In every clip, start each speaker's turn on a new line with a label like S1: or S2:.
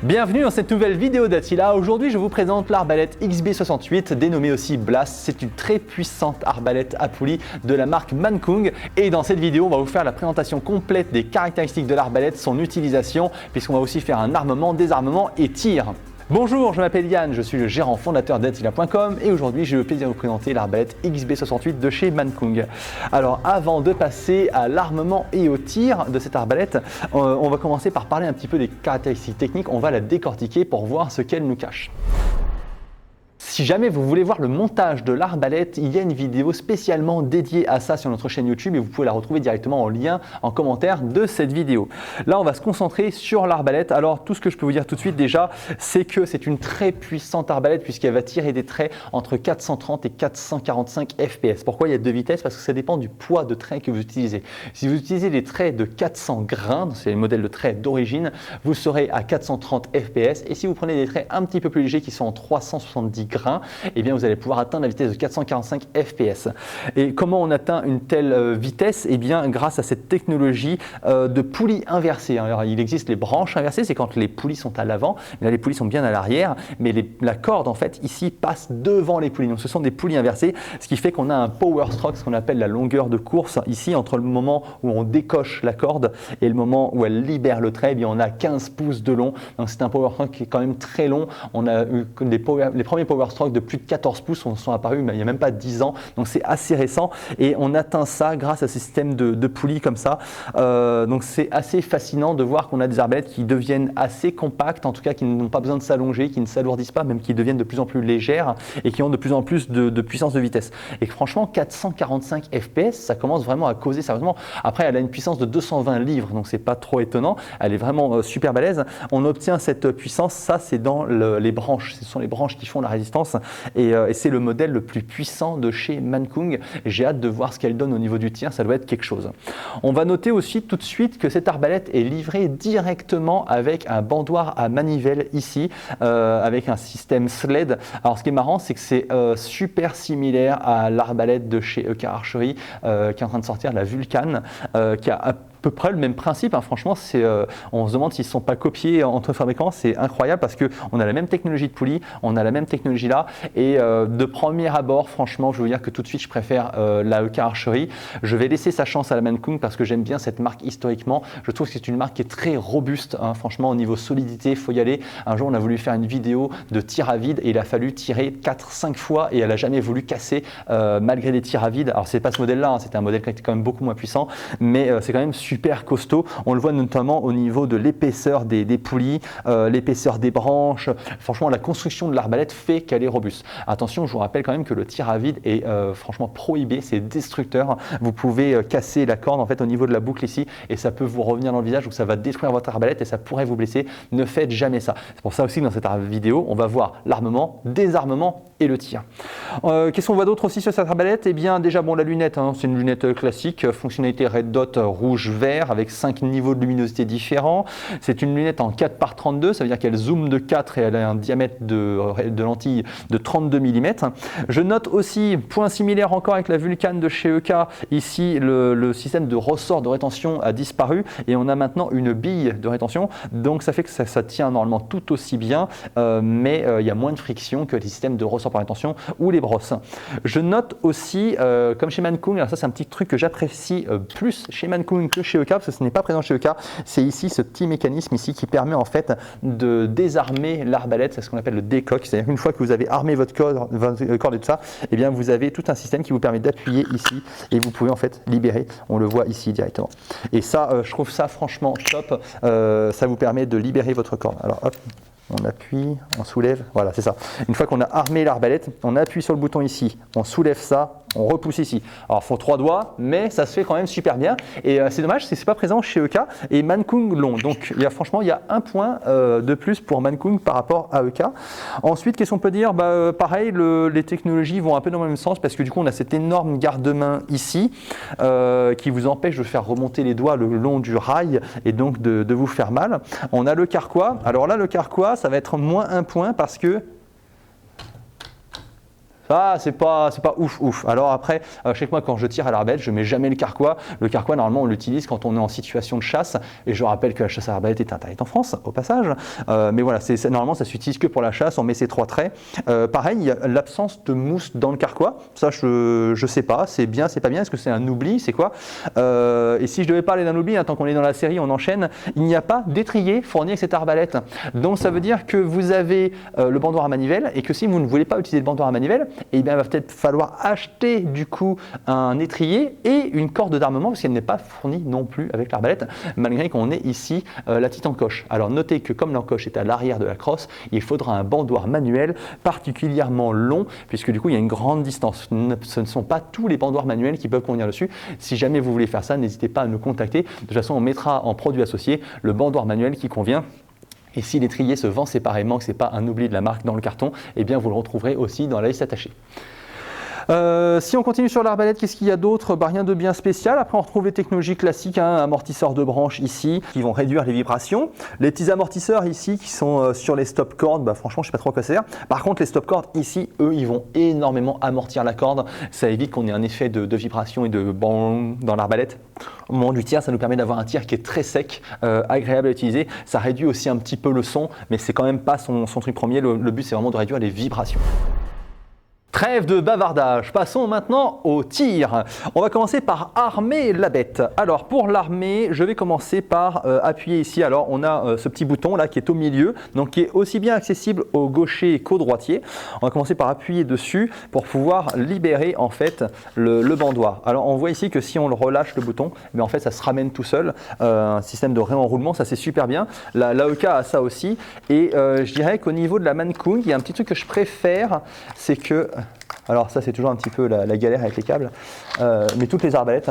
S1: Bienvenue dans cette nouvelle vidéo d'Attila. Aujourd'hui, je vous présente l'arbalète XB68, dénommée aussi Blast. C'est une très puissante arbalète à poulie de la marque Mankung. Et dans cette vidéo, on va vous faire la présentation complète des caractéristiques de l'arbalète, son utilisation, puisqu'on va aussi faire un armement, désarmement et tir. Bonjour, je m'appelle Yann, je suis le gérant fondateur d'Attila.com et aujourd'hui j'ai le plaisir de vous présenter l'arbalète XB68 de chez Mankung. Alors avant de passer à l'armement et au tir de cette arbalète, on va commencer par parler un petit peu des caractéristiques techniques, on va la décortiquer pour voir ce qu'elle nous cache. Si jamais vous voulez voir le montage de l'arbalète, il y a une vidéo spécialement dédiée à ça sur notre chaîne YouTube et vous pouvez la retrouver directement en lien en commentaire de cette vidéo. Là, on va se concentrer sur l'arbalète. Alors, tout ce que je peux vous dire tout de suite déjà, c'est que c'est une très puissante arbalète puisqu'elle va tirer des traits entre 430 et 445 fps. Pourquoi il y a deux vitesses? Parce que ça dépend du poids de trait que vous utilisez. Si vous utilisez des traits de 400 grains, c'est les modèles de traits d'origine, vous serez à 430 fps. Et si vous prenez des traits un petit peu plus légers qui sont en 370 grains, eh bien vous allez pouvoir atteindre la vitesse de 445 fps. Et comment on atteint une telle vitesse? Eh bien grâce à cette technologie de poulie inversée. Alors il existe les branches inversées, c'est quand les poulies sont à l'avant, là les poulies sont bien à l'arrière, mais la corde en fait ici passe devant les poulies. Donc ce sont des poulies inversées, ce qui fait qu'on a un power stroke, ce qu'on appelle la longueur de course ici entre le moment où on décoche la corde et le moment où elle libère le trait. Eh bien on a 15 pouces de long, donc c'est un power stroke qui est quand même très long. On a eu les premiers power strokes de plus de 14 pouces sont apparus il n'y a même pas 10 ans, donc c'est assez récent et on atteint ça grâce à ce système de poulies comme ça. Donc c'est assez fascinant de voir qu'on a des arbalètes qui deviennent assez compactes, en tout cas qui n'ont pas besoin de s'allonger, qui ne s'alourdissent pas, même qui deviennent de plus en plus légères et qui ont de plus en plus de puissance de vitesse. Et franchement 445 fps, ça commence vraiment à causer sérieusement. Après elle a une puissance de 220 livres, donc c'est pas trop étonnant, elle est vraiment super balèze. On obtient cette puissance, ça c'est dans les branches, ce sont les branches qui font la résistance. Et c'est le modèle le plus puissant de chez Mankung. J'ai hâte de voir ce qu'elle donne au niveau du tir, ça doit être quelque chose. On va noter aussi tout de suite que cette arbalète est livrée directement avec un bandoir à manivelle ici, avec un système sled. Alors ce qui est marrant, c'est que c'est super similaire à l'arbalète de chez EK Archery qui est en train de sortir, la Vulcan, qui a à peu près le même principe, hein. Franchement, on se demande s'ils ne sont pas copiés entre fabricants, c'est incroyable parce qu'on a la même technologie de poulie, on a la même technologie là, et de premier abord, franchement, je veux vous dire que tout de suite, je préfère la EK Archery. Je vais laisser sa chance à la Mankung parce que j'aime bien cette marque historiquement. Je trouve que c'est une marque qui est très robuste, hein. Franchement, au niveau solidité, il faut y aller. Un jour, on a voulu faire une vidéo de tir à vide et il a fallu tirer 4-5 fois et elle n'a jamais voulu casser malgré des tirs à vide. Alors, c'est pas ce modèle-là, hein. C'était un modèle qui était quand même beaucoup moins puissant, mais c'est quand même super costaud. On le voit notamment au niveau de l'épaisseur des poulies, l'épaisseur des branches. Franchement, la construction de l'arbalète fait qu'elle est robuste. Attention, je vous rappelle quand même que le tir à vide est franchement prohibé, c'est destructeur. Vous pouvez casser la corde en fait au niveau de la boucle ici et ça peut vous revenir dans le visage, donc ça va détruire votre arbalète et ça pourrait vous blesser. Ne faites jamais ça. C'est pour ça aussi que dans cette vidéo, on va voir l'armement, désarmement et le tir. Qu'est-ce qu'on voit d'autre aussi sur cette arbalète? Eh bien déjà bon, la lunette, hein, c'est une lunette classique, fonctionnalité red dot rouge-vert avec 5 niveaux de luminosité différents. C'est une lunette en 4x32, ça veut dire qu'elle zoome de 4 et elle a un diamètre de lentille de 32 mm. Je note aussi, point similaire encore avec la Vulcan de chez EK, ici le système de ressort de rétention a disparu et on a maintenant une bille de rétention, donc ça fait que ça tient normalement tout aussi bien, mais il y a moins de friction que les systèmes de ressort par rétention ou les brosses. Je note aussi, comme chez Mankung, alors ça c'est un petit truc que j'apprécie plus chez Mankung que chez EK, parce que ce n'est pas présent chez EK, c'est ici ce petit mécanisme ici qui permet en fait de désarmer l'arbalète, c'est ce qu'on appelle le décoque, c'est-à-dire qu'une fois que vous avez armé votre corde et tout ça, eh bien vous avez tout un système qui vous permet d'appuyer ici et vous pouvez en fait libérer, on le voit ici directement. Et ça, je trouve ça franchement top, ça vous permet de libérer votre corde. Alors hop, on appuie, on soulève, voilà c'est ça. Une fois qu'on a armé l'arbalète, on appuie sur le bouton ici, on soulève ça, on repousse ici. Alors il faut 3 doigts, mais ça se fait quand même super bien. Et c'est dommage, c'est pas présent chez EK et Mankung l'ont. Donc franchement, il y a un point de plus pour Mankung par rapport à EK. Ensuite, qu'est-ce qu'on peut dire? Pareil, les technologies vont un peu dans le même sens parce que du coup, on a cette énorme garde-main ici qui vous empêche de faire remonter les doigts le long du rail et donc de vous faire mal. On a le carquois. Alors là, le carquois, ça va être moins un point parce que Ça, c'est pas ouf. Alors après, je sais que moi, quand je tire à l'arbalète, je mets jamais le carquois. Le carquois, normalement, on l'utilise quand on est en situation de chasse. Et je rappelle que la chasse à l'arbalète est interdite en France, au passage. Mais voilà, normalement, ça s'utilise que pour la chasse. On met ces 3 traits. Pareil, il y a l'absence de mousse dans le carquois. Ça, je sais pas. C'est bien, c'est pas bien. Est-ce que c'est un oubli? C'est quoi? Et si je devais parler d'un oubli, tant qu'on est dans la série, on enchaîne. Il n'y a pas d'étrier fourni avec cette arbalète. Donc, ça veut dire que vous avez le bandoir à manivelle et que si vous ne voulez pas utiliser le bandoir à manivelle, et bien, il va peut-être falloir acheter du coup un étrier et une corde d'armement parce qu'elle n'est pas fournie non plus avec l'arbalète, malgré qu'on ait ici la petite encoche. Alors notez que comme l'encoche est à l'arrière de la crosse, il faudra un bandoir manuel particulièrement long puisque du coup il y a une grande distance. Ce ne sont pas tous les bandoirs manuels qui peuvent convenir dessus. Si jamais vous voulez faire ça, n'hésitez pas à nous contacter. De toute façon, on mettra en produit associé le bandoir manuel qui convient. Et si l'étrier se vend séparément, que ce n'est pas un oubli de la marque dans le carton, eh bien vous le retrouverez aussi dans la liste attachée. Si on continue sur l'arbalète, qu'est-ce qu'il y a d'autre? Rien de bien spécial. Après, on retrouve les technologies classiques, amortisseurs de branche ici, qui vont réduire les vibrations. Les petits amortisseurs ici, qui sont sur les stop cordes, franchement, je ne sais pas trop à quoi ça sert. Par contre, les stop cordes ici, eux, ils vont énormément amortir la corde. Ça évite qu'on ait un effet de vibration et de bon dans l'arbalète. Au moment du tir, ça nous permet d'avoir un tir qui est très sec, agréable à utiliser. Ça réduit aussi un petit peu le son, mais c'est quand même pas son truc premier. Le but, c'est vraiment de réduire les vibrations. Trêve de bavardage, passons maintenant au tir. On va commencer par armer la bête. Alors pour l'armer, je vais commencer par appuyer ici. Alors on a ce petit bouton là qui est au milieu, donc qui est aussi bien accessible au gaucher qu'au droitier. On va commencer par appuyer dessus pour pouvoir libérer en fait le bandoir. Alors on voit ici que si on le relâche le bouton, mais en fait ça se ramène tout seul. Un système de réenroulement, ça c'est super bien. L'AEK a ça aussi. Et je dirais qu'au niveau de la Mankung, il y a un petit truc que je préfère, c'est que alors ça c'est toujours un petit peu la galère avec les câbles, mais toutes les arbalètes,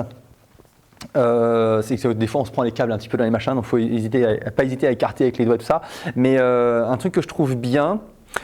S1: c'est que des fois on se prend les câbles un petit peu dans les machins, donc il faut pas hésiter à écarter avec les doigts et tout ça, mais un truc que je trouve bien,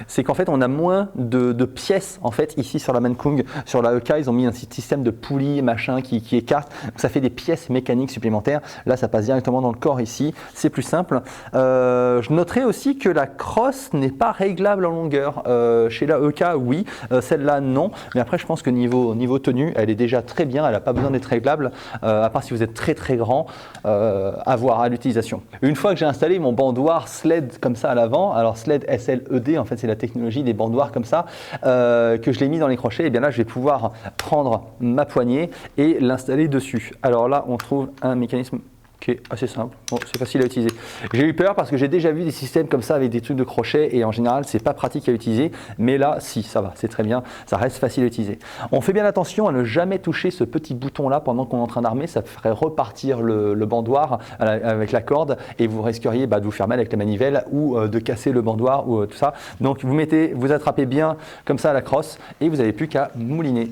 S1: c'est qu'en fait on a moins de pièces en fait ici sur la Mankung. Sur la EK ils ont mis un système de poulies machin qui écarte, donc ça fait des pièces mécaniques supplémentaires. Là ça passe directement dans le corps ici, c'est plus simple. Je noterai aussi que la crosse n'est pas réglable en longueur. Chez la EK oui, celle-là non, mais après je pense que niveau tenue elle est déjà très bien, elle n'a pas besoin d'être réglable, à part si vous êtes très très grand, à voir à l'utilisation. Une fois que j'ai installé mon bandoir sled comme ça à l'avant, alors sled SLED en fait c'est la technologie des bandoirs comme ça, que je l'ai mis dans les crochets, et bien là je vais pouvoir prendre ma poignée et l'installer dessus. Alors là on trouve un mécanisme qui est assez simple, bon, c'est facile à utiliser. J'ai eu peur parce que j'ai déjà vu des systèmes comme ça avec des trucs de crochet et en général c'est pas pratique à utiliser, mais là si, ça va, c'est très bien, ça reste facile à utiliser. On fait bien attention à ne jamais toucher ce petit bouton là pendant qu'on est en train d'armer, ça ferait repartir le bandoir avec la corde et vous risqueriez de vous faire mal avec la manivelle ou de casser le bandoir ou tout ça. Donc vous attrapez bien comme ça à la crosse et vous n'avez plus qu'à mouliner.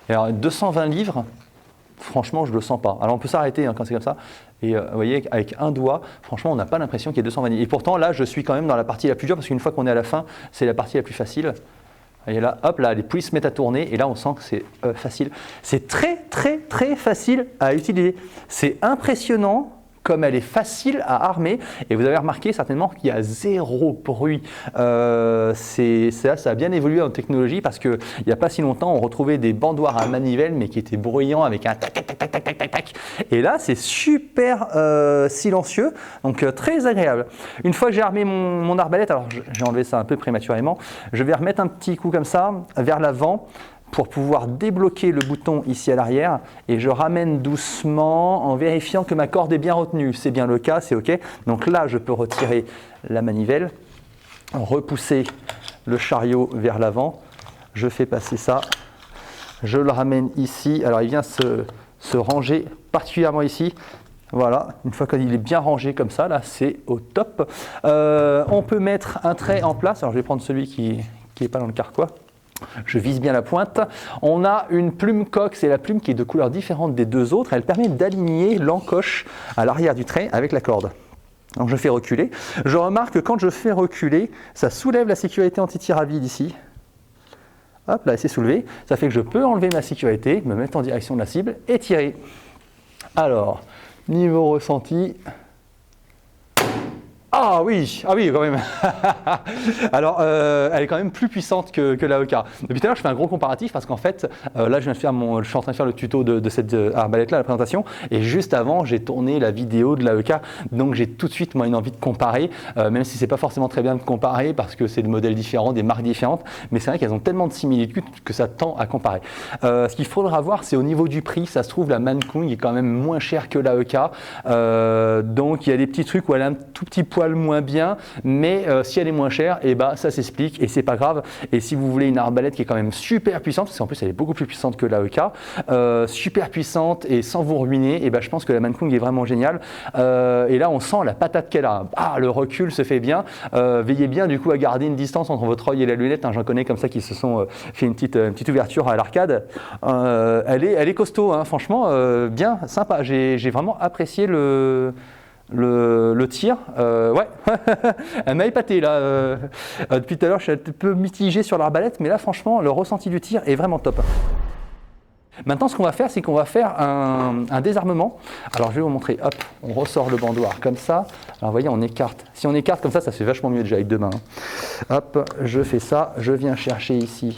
S1: Et alors 220 livres, franchement je ne le sens pas. Alors on peut s'arrêter quand c'est comme ça. Et vous voyez, avec un doigt, franchement, on n'a pas l'impression qu'il y ait 220 livres. Et pourtant, là, je suis quand même dans la partie la plus dure, parce qu'une fois qu'on est à la fin, c'est la partie la plus facile. Et là, hop, là, les poulies se mettent à tourner, et là, on sent que c'est facile. C'est très, très, très facile à utiliser. C'est impressionnant comme elle est facile à armer, et vous avez remarqué certainement qu'il y a zéro bruit. Ça a bien évolué en technologie parce qu'il n'y a pas si longtemps, on retrouvait des bandoirs à manivelle mais qui étaient bruyants avec un tac, tac, tac, tac, tac, tac, tac. Et là, c'est super silencieux, donc très agréable. Une fois que j'ai armé mon arbalète, alors j'ai enlevé ça un peu prématurément, je vais remettre un petit coup comme ça vers l'avant pour pouvoir débloquer le bouton ici à l'arrière et je ramène doucement en vérifiant que ma corde est bien retenue. C'est bien le cas, c'est OK. Donc là, je peux retirer la manivelle, repousser le chariot vers l'avant. Je fais passer ça, je le ramène ici. Alors il vient se ranger particulièrement ici. Voilà, une fois qu'il est bien rangé comme ça, là c'est au top. On peut mettre un trait en place. Alors je vais prendre celui qui n'est pas dans le carquois. Je vise bien la pointe. On a une plume coque, c'est la plume qui est de couleur différente des deux autres. Elle permet d'aligner l'encoche à l'arrière du trait avec la corde. Donc je fais reculer. Je remarque que quand je fais reculer, ça soulève la sécurité anti-tir à vide ici. Hop, là, c'est soulevé. Ça fait que je peux enlever ma sécurité, me mettre en direction de la cible et tirer. Alors, niveau ressenti. Oh Ah oui, quand même. Alors, elle est quand même plus puissante que l'AEK. Depuis tout à l'heure, je fais un gros comparatif parce qu'en fait, là, je suis en train de faire le tuto de cette arbalète-là, la présentation, et juste avant, j'ai tourné la vidéo de l'AEK, donc j'ai tout de suite moi une envie de comparer, même si c'est pas forcément très bien de comparer parce que c'est des modèles différents, des marques différentes, mais c'est vrai qu'elles ont tellement de similitudes que ça tend à comparer. Ce qu'il faudra voir, c'est au niveau du prix. Ça se trouve, la Mancung est quand même moins chère que l'AEK, donc il y a des petits trucs où elle a un tout petit poil moins bien, mais si elle est moins chère, et bah ça s'explique et c'est pas grave. Et si vous voulez une arbalète qui est quand même super puissante, parce qu'en plus elle est beaucoup plus puissante que l'AEK, super puissante et sans vous ruiner, et bah je pense que la Mancung est vraiment géniale. Et là on sent la patate qu'elle a. Ah, le recul se fait bien. Veillez bien du coup à garder une distance entre votre œil et la lunette. Hein, j'en connais comme ça qui se sont fait une petite ouverture à l'arcade. Elle est costaud, hein, franchement, bien sympa. J'ai vraiment apprécié le tir, ouais, elle m'a épaté là. Depuis tout à l'heure, je suis un peu mitigé sur l'arbalète, mais là, franchement, le ressenti du tir est vraiment top. Maintenant, ce qu'on va faire, c'est qu'on va faire un désarmement. Alors, je vais vous montrer. Hop, on ressort le bandoir comme ça. Alors, vous voyez, on écarte. Si on écarte comme ça se fait vachement mieux déjà avec deux mains. Hop, je fais ça. Je viens chercher ici.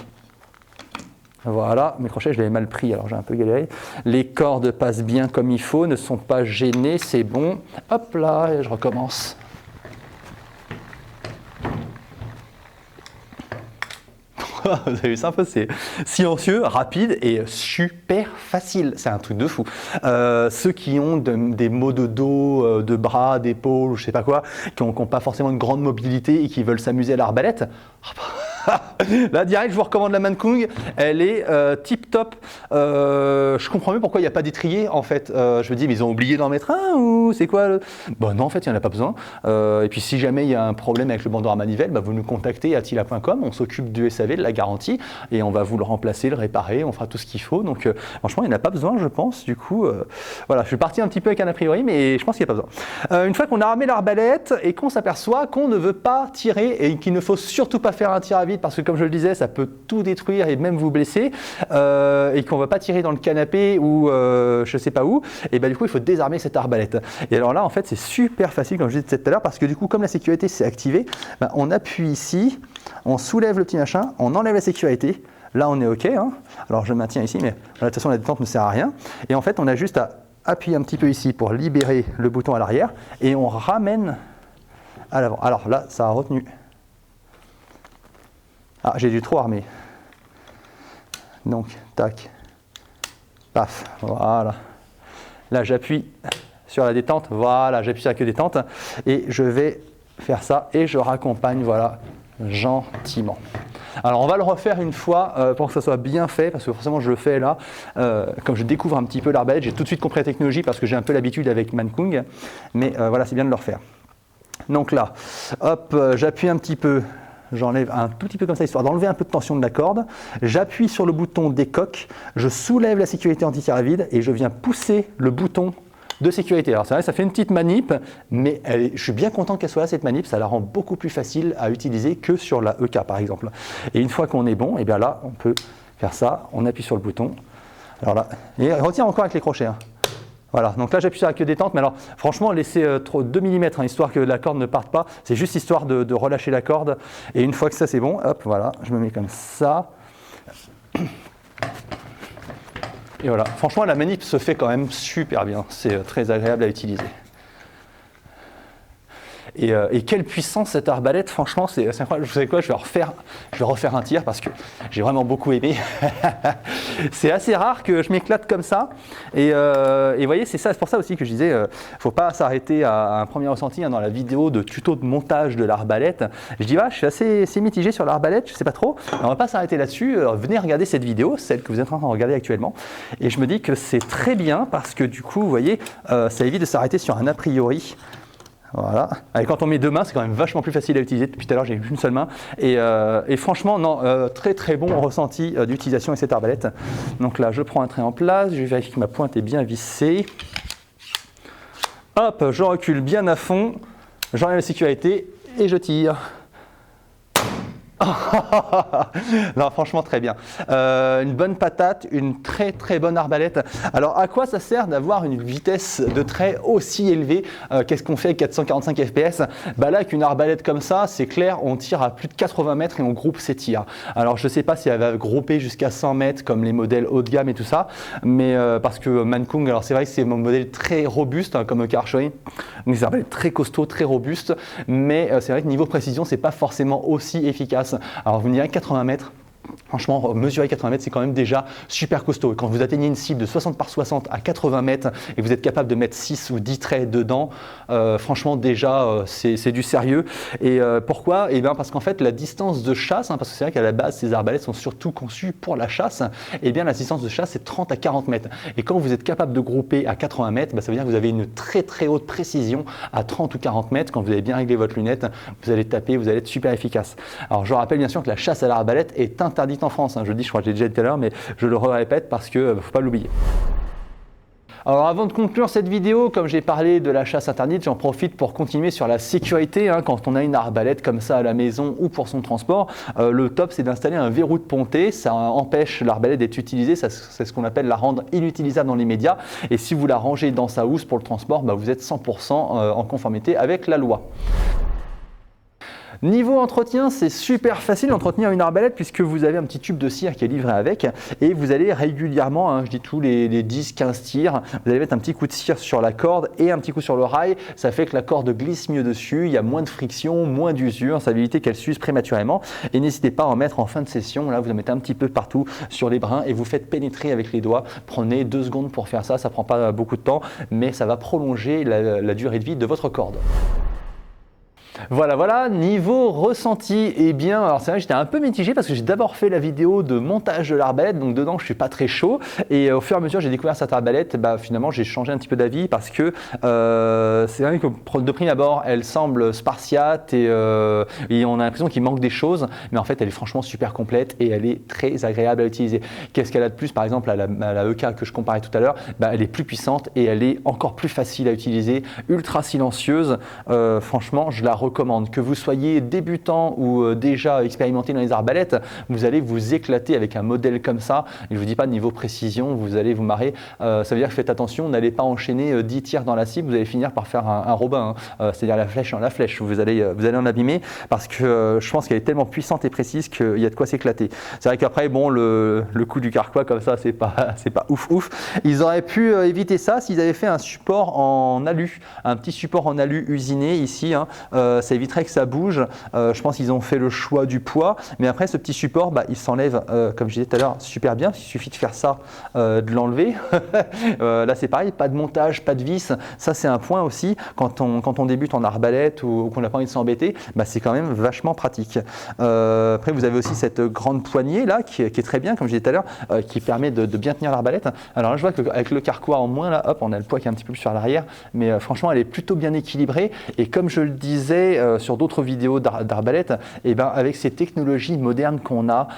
S1: Voilà, mes crochets, je l'avais mal pris, alors j'ai un peu galéré. Les cordes passent bien comme il faut, ne sont pas gênées, c'est bon. Hop là, et je recommence. Vous avez vu ça un peu, c'est silencieux, rapide et super facile. C'est un truc de fou. Ceux qui ont des maux de dos, de bras, d'épaules, je sais pas quoi, qui n'ont pas forcément une grande mobilité et qui veulent s'amuser à l'arbalète, là, direct, je vous recommande la Mancung. Elle est tip top. Je comprends mieux pourquoi il n'y a pas d'étrier en fait. Je me dis, mais ils ont oublié d'en mettre un ou c'est quoi Bon, non, en fait, il n'y en a pas besoin. Et puis, si jamais il y a un problème avec le bandeau à manivelle, bah, vous nous contactez à tila.com. On s'occupe du SAV, de la garantie, et on va vous le remplacer, le réparer. On fera tout ce qu'il faut. Donc, franchement, il n'y en a pas besoin, je pense. Du coup, voilà, je suis parti un petit peu avec un a priori, mais je pense qu'il n'y a pas besoin. Une fois qu'on a armé l'arbalète et qu'on s'aperçoit qu'on ne veut pas tirer et qu'il ne faut surtout pas faire un tir à vide parce que comme je le disais, ça peut tout détruire et même vous blesser et qu'on ne va pas tirer dans le canapé ou je ne sais pas où, et ben du coup il faut désarmer cette arbalète. Et alors là en fait c'est super facile comme je disais tout à l'heure parce que du coup comme la sécurité s'est activée, ben, on appuie ici, on soulève le petit machin, on enlève la sécurité, là on est ok, hein. Alors je maintiens ici mais de toute façon la détente ne sert à rien et en fait on a juste à appuyer un petit peu ici pour libérer le bouton à l'arrière et on ramène à l'avant. Alors là ça a retenu. Ah, j'ai dû trop armer. Donc, tac, paf, voilà. Là, j'appuie sur la détente, voilà, j'appuie sur la queue détente et je vais faire ça et je raccompagne, voilà, gentiment. Alors, on va le refaire une fois pour que ça soit bien fait parce que forcément, je le fais là. Comme je découvre un petit peu l'arbalète, j'ai tout de suite compris la technologie parce que j'ai un peu l'habitude avec Mancung, mais voilà, c'est bien de le refaire. Donc là, hop, j'appuie un petit peu. J'enlève un tout petit peu comme ça, histoire d'enlever un peu de tension de la corde. J'appuie sur le bouton décoque, je soulève la sécurité anti-tir à vide et je viens pousser le bouton de sécurité. Alors c'est vrai, ça fait une petite manip, mais je suis bien content qu'elle soit là, cette manip. Ça la rend beaucoup plus facile à utiliser que sur la EK par exemple. Et une fois qu'on est bon, et bien là, on peut faire ça. On appuie sur le bouton. Alors là, et retire encore avec les crochets. Hein. Voilà, donc là j'appuie sur la queue détente, mais alors franchement laissez 2 mm, hein, histoire que la corde ne parte pas, c'est juste histoire de relâcher la corde, et une fois que ça c'est bon, hop, voilà, je me mets comme ça, et voilà, franchement la manip se fait quand même super bien, c'est très agréable à utiliser. Et quelle puissance cette arbalète, franchement, c'est incroyable. Vous savez quoi, je vais refaire un tir parce que j'ai vraiment beaucoup aimé. C'est assez rare que je m'éclate comme ça. Et vous voyez, c'est pour ça aussi que je disais, faut pas s'arrêter à un premier ressenti hein, dans la vidéo de tuto de montage de l'arbalète. Je dis, je suis assez mitigé sur l'arbalète, je sais pas trop. On va pas s'arrêter là-dessus. Venez regarder cette vidéo, celle que vous êtes en train de regarder actuellement. Et je me dis que c'est très bien parce que du coup, vous voyez, ça évite de s'arrêter sur un a priori. Voilà. Et quand on met deux mains, c'est quand même vachement plus facile à utiliser. Depuis tout à l'heure, j'ai une seule main. Et franchement, non, très très bon ressenti d'utilisation avec cette arbalète. Donc là, je prends un trait en place, je vérifie que ma pointe est bien vissée. Hop, je recule bien à fond, j'enlève la sécurité et je tire. Non, franchement, très bien. Une bonne patate, une très très bonne arbalète. Alors, à quoi ça sert d'avoir une vitesse de trait aussi élevée? Qu'est-ce qu'on fait avec 445 fps? Bah là, avec une arbalète comme ça, c'est clair, on tire à plus de 80 mètres et on groupe ses tirs. Alors, je ne sais pas si elle va grouper jusqu'à 100 mètres comme les modèles haut de gamme et tout ça, mais parce que Mancung, alors c'est vrai que c'est un modèle très robuste, hein, comme Karchoy, donc c'est un modèle très costaud, très robuste, mais c'est vrai que niveau précision, c'est pas forcément aussi efficace. Alors vous me direz 80 mètres. Franchement, mesurer 80 mètres, c'est quand même déjà super costaud. Quand vous atteignez une cible de 60 par 60 à 80 mètres et vous êtes capable de mettre 6 ou 10 traits dedans, franchement, déjà, c'est du sérieux. Et pourquoi? Eh bien, parce qu'en fait, la distance de chasse, hein, parce que c'est vrai qu'à la base, ces arbalètes sont surtout conçues pour la chasse, eh bien, la distance de chasse, c'est 30 à 40 mètres. Et quand vous êtes capable de grouper à 80 mètres, bah, ça veut dire que vous avez une très très haute précision à 30 ou 40 mètres. Quand vous avez bien réglé votre lunette, vous allez taper, vous allez être super efficace. Alors, je rappelle bien sûr que la chasse à l'arbalète est interdite en France. Hein. Je le dis, je crois que j'ai déjà dit tout à l'heure, mais je le répète parce qu'il ne faut pas l'oublier. Alors avant de conclure cette vidéo, comme j'ai parlé de la chasse interdite, j'en profite pour continuer sur la sécurité. Hein, quand on a une arbalète comme ça à la maison ou pour son transport, le top c'est d'installer un verrou de ponté. Ça empêche l'arbalète d'être utilisée, c'est ce qu'on appelle la rendre inutilisable dans les médias. Et si vous la rangez dans sa housse pour le transport, bah, vous êtes 100% en conformité avec la loi. Niveau entretien, c'est super facile d'entretenir une arbalète puisque vous avez un petit tube de cire qui est livré avec et vous allez régulièrement, hein, je dis tous les 10-15 tirs, vous allez mettre un petit coup de cire sur la corde et un petit coup sur le rail. Ça fait que la corde glisse mieux dessus, il y a moins de friction, moins d'usure, ça va éviter qu'elle s'use prématurément. Et n'hésitez pas à en mettre en fin de session, là vous en mettez un petit peu partout sur les brins et vous faites pénétrer avec les doigts. Prenez 2 secondes pour faire ça, ça ne prend pas beaucoup de temps, mais ça va prolonger la durée de vie de votre corde. Voilà, niveau ressenti, eh bien, alors c'est vrai que j'étais un peu mitigé parce que j'ai d'abord fait la vidéo de montage de l'arbalète, donc dedans je suis pas très chaud et au fur et à mesure j'ai découvert cette arbalète, bah, finalement j'ai changé un petit peu d'avis parce que c'est vrai que de prime abord elle semble spartiate et on a l'impression qu'il manque des choses, mais en fait elle est franchement super complète et elle est très agréable à utiliser. Qu'est-ce qu'elle a de plus par exemple à la EK que je comparais tout à l'heure? Bah, elle est plus puissante et elle est encore plus facile à utiliser, ultra silencieuse, franchement je la recommande. Que vous soyez débutant ou déjà expérimenté dans les arbalètes, vous allez vous éclater avec un modèle comme ça. Et je ne vous dis pas de niveau précision, vous allez vous marrer. Ça veut dire que faites attention, n'allez pas enchaîner 10 tirs dans la cible, vous allez finir par faire un Robin, hein. C'est-à-dire la flèche dans la flèche, vous allez en abîmer parce que je pense qu'elle est tellement puissante et précise qu'il y a de quoi s'éclater. C'est vrai qu'après, bon, le coup du carquois comme ça, c'est pas ouf. Ils auraient pu éviter ça s'ils avaient fait un support en alu, un petit support en alu usiné ici, hein. Ça éviterait que ça bouge. Je pense qu'ils ont fait le choix du poids, mais après ce petit support, bah, il s'enlève, comme je disais tout à l'heure, super bien. Il suffit de faire ça, de l'enlever. Là c'est pareil, pas de montage, pas de vis. Ça c'est un point aussi, quand on débute en arbalète ou qu'on n'a pas envie de s'embêter, bah, c'est quand même vachement pratique. Après vous avez aussi cette grande poignée là qui est très bien, comme je disais tout à l'heure, qui permet de bien tenir l'arbalète. Alors là je vois qu'avec le carquois en moins, là, hop, on a le poids qui est un petit peu plus sur l'arrière, mais franchement elle est plutôt bien équilibrée. Et comme je le disais sur d'autres vidéos d'arbalète, et ben avec ces technologies modernes qu'on a,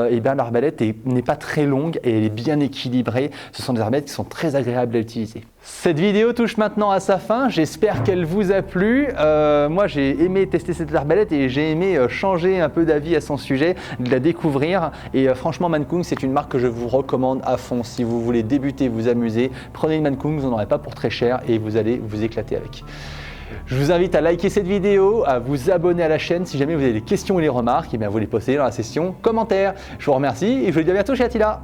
S1: et ben l'arbalète n'est pas très longue et elle est bien équilibrée. Ce sont des arbalètes qui sont très agréables à utiliser. Cette vidéo touche maintenant à sa fin, j'espère qu'elle vous a plu. Moi j'ai aimé tester cette arbalète et j'ai aimé changer un peu d'avis à son sujet, de la découvrir et franchement Mancung c'est une marque que je vous recommande à fond. Si vous voulez débuter, vous amuser, prenez une Mancung, vous n'en aurez pas pour très cher et vous allez vous éclater avec. Je vous invite à liker cette vidéo, à vous abonner à la chaîne. Si jamais vous avez des questions ou des remarques, eh bien vous les postez dans la section commentaires. Je vous remercie et je vous dis à bientôt chez Attila.